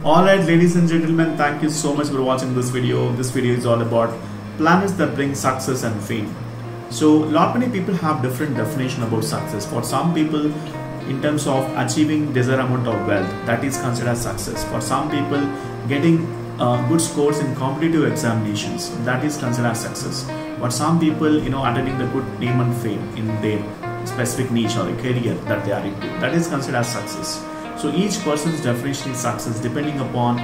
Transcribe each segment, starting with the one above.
Alright, ladies and gentlemen, thank you so much for watching this video. This video is all about planets that bring success and fame. So many people have different definition about success. For some people, in terms of achieving desired amount of wealth, that is considered as success. For some people, getting good scores in competitive examinations, that is considered as success. For some people, attaining the good name and fame in their specific niche or a career that they are into, that is considered as success. So each person's definition is success depending upon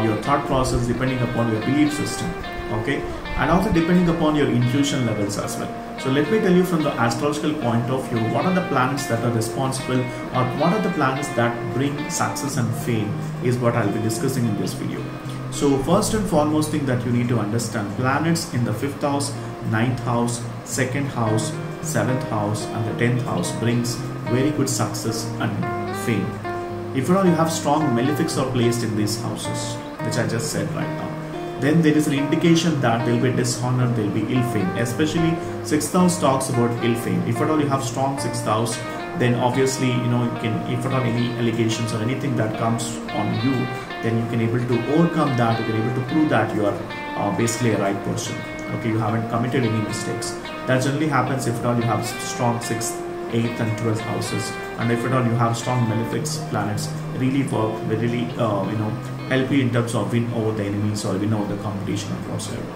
your thought process, depending upon your belief system, okay, and also depending upon your intuition levels as well. So let me tell you from the astrological point of view, what are the planets that are responsible, or what are the planets that bring success and fame is what I'll be discussing in this video. So first and foremost thing that you need to understand, planets in the 5th house, 9th house, 2nd house, 7th house and the 10th house brings very good success and fame. If at all you have strong malefics are placed in these houses, which I just said right now, then there is an indication that there will be dishonor, there will be ill fame. Especially 6th house talks about ill fame. If at all you have strong 6th house, then obviously you can, if at all any allegations or anything that comes on you, then you can able to overcome that. You can able to prove that you are basically a right person. Okay, you haven't committed any mistakes. That generally happens if at all you have strong 6th, 8th and 12th houses, and if at all you have strong malefics planets, really work, they really help you in terms of win over the enemies or win over the competition or whatsoever.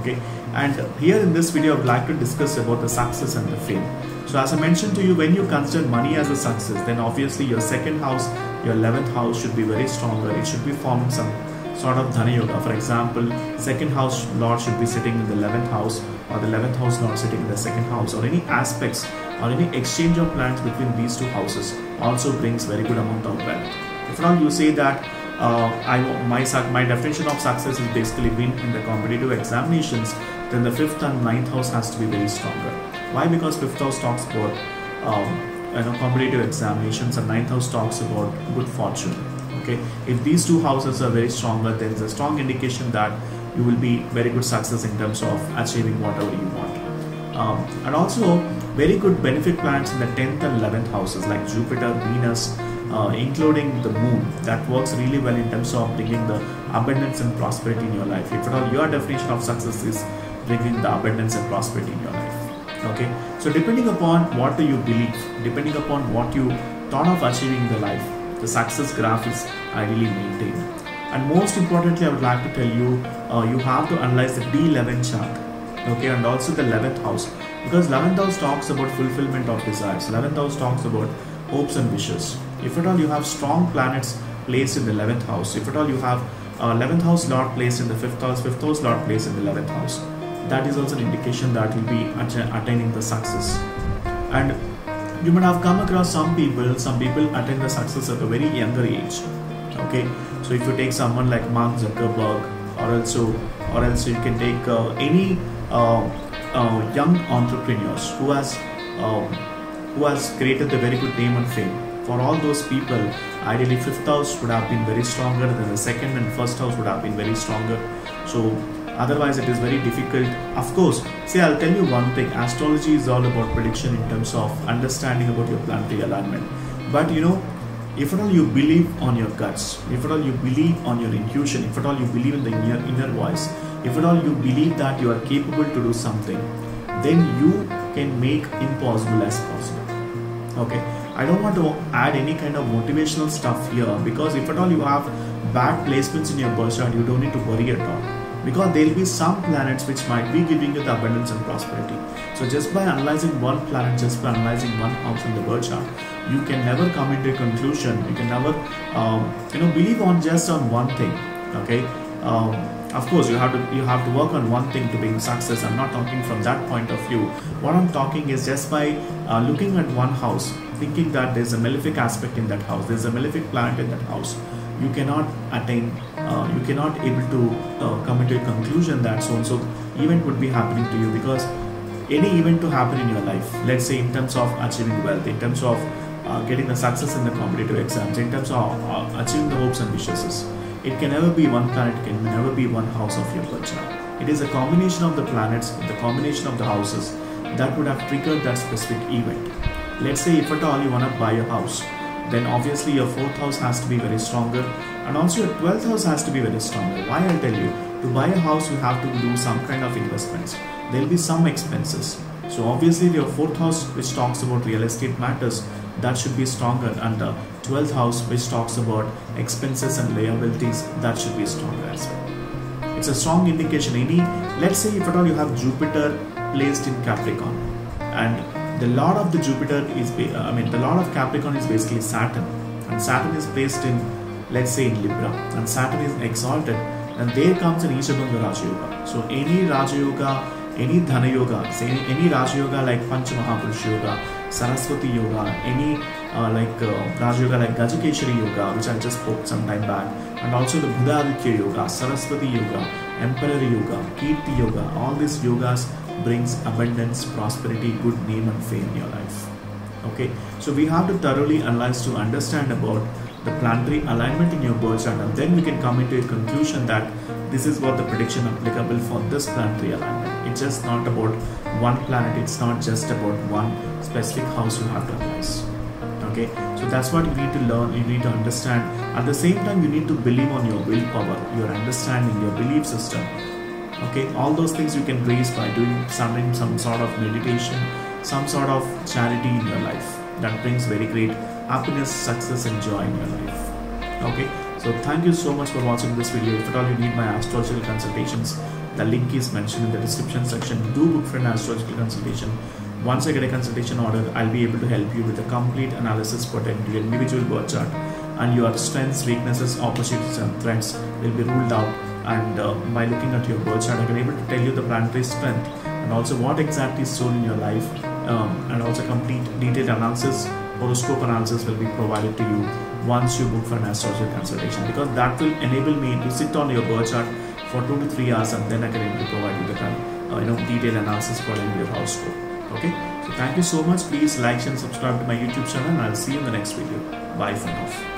Okay, and here in this video I would like to discuss about the success and the fame. So as I mentioned to you, when you consider money as a success, then obviously your 2nd house, your 11th house should be very stronger. It should be forming some sort of Dhana Yoga. For example, 2nd house Lord should be sitting in the 11th house, or the 11th house Lord sitting in the 2nd house, or any aspects or any exchange of planets between these two houses also brings very good amount of wealth. If not you say that my definition of success is basically win in the competitive examinations, then the 5th and 9th house has to be very stronger. Why? Because 5th house talks about competitive examinations and 9th house talks about good fortune. Okay, if these two houses are very stronger, then there's a strong indication that you will be very good success in terms of achieving whatever you want. And also very good benefit planets in the 10th and 11th houses like Jupiter, Venus, including the moon, that works really well in terms of bringing the abundance and prosperity in your life. If at all your definition of success is bringing the abundance and prosperity in your life. Okay, so depending upon what do you believe, depending upon what you thought of achieving in the life, the success graph is ideally maintained. And most importantly, I would like to tell you, you have to analyze the D11 chart, okay, and also the 11th house, because 11th house talks about fulfillment of desires. 11th house talks about hopes and wishes. If at all you have strong planets placed in the 11th house, if at all you have 11th house Lord placed in the 5th house, 5th house Lord placed in the 11th house, that is also an indication that you'll be attaining the success. And you might have come across some people attain the success at a very younger age. Okay, so if you take someone like Mark Zuckerberg, or else you can take any young entrepreneurs who has created a very good name and fame. For all those people, ideally 5th house would have been very stronger, than the 2nd and 1st house would have been very stronger. So otherwise it is very difficult. Of course, see, I'll tell you one thing, astrology is all about prediction in terms of understanding about your planetary alignment. But if at all you believe on your guts, if at all you believe on your intuition, if at all you believe in the inner voice, if at all you believe that you are capable to do something, then you can make impossible as possible. Okay, I don't want to add any kind of motivational stuff here, because if at all you have bad placements in your birth chart, you don't need to worry at all, because there will be some planets which might be giving you the abundance and prosperity. So just by analyzing one planet, just by analyzing one house in the birth chart, you can never come into a conclusion. You can never believe on just on one thing. Okay, of course you have to work on one thing to bring success. I'm not talking from that point of view. What I'm talking is just by looking at one house, thinking that there's a malefic aspect in that house, there's a malefic planet in that house, you cannot attain, you cannot able to come into a conclusion that so and so event would be happening to you. Because any event to happen in your life, let's say in terms of achieving wealth, in terms of getting the success in the competitive exams, in terms of achieving the hopes and wishes, it can never be one planet, can never be one house of your birth chart. It is a combination of the planets, the combination of the houses that would have triggered that specific event. Let's say if at all you want to buy a house, then obviously your 4th house has to be very stronger, and also your 12th house has to be very stronger. Why? I'll tell you. To buy a house, you have to do some kind of investments. There will be some expenses. So obviously your 4th house, which talks about real estate matters, that should be stronger, and the 12th house, which talks about expenses and liabilities, that should be stronger as well. It's a strong indication. Let's say if at all you have Jupiter placed in Capricorn, and the lord of the Jupiter is, the lord of Capricorn is basically Saturn, and Saturn is placed in, let's say, in Libra, and Saturn is exalted, and there comes an Ishabanga Raja Yoga. So any Raja Yoga, any Dhana Yoga, say any Raja Yoga like Pancha Mahapurusha Yoga, Saraswati Yoga, any Raja Yoga like Gajakeshari Yoga, which I just spoke some time back, and also the Buddhaditya Yoga, Saraswati Yoga, Emperor Yoga, Kirti Yoga, all these yogas brings abundance, prosperity, good name and fame in your life. Okay, so we have to thoroughly analyze to understand about the planetary alignment in your birth chart, and then we can come into a conclusion that this is what the prediction applicable for this planetary alignment. It's just not about one planet, it's not just about one specific house you have to analyze. Okay, so that's what you need to learn, you need to understand. At the same time, you need to believe on your willpower, your understanding, your belief system. Okay, all those things you can raise by doing some sort of meditation, some sort of charity in your life. That brings very great happiness, success and joy in your life. Okay, so thank you so much for watching this video. If at all you need my astrological consultations, the link is mentioned in the description section. Do book for an astrological consultation. Once I get a consultation order, I'll be able to help you with a complete analysis pertaining to your individual birth chart, and your strengths, weaknesses, opportunities and threats will be ruled out. And by looking at your birth chart, I can able to tell you the planetary strength and also what exactly is shown in your life, and also complete detailed analysis, horoscope analysis will be provided to you once you book for an astrological consultation, because that will enable me to sit on your birth chart for 2 to 3 hours, and then I can able to provide you the detailed analysis for your horoscope. Okay, so thank you so much. Please like and subscribe to my YouTube channel, and I'll see you in the next video. Bye for now.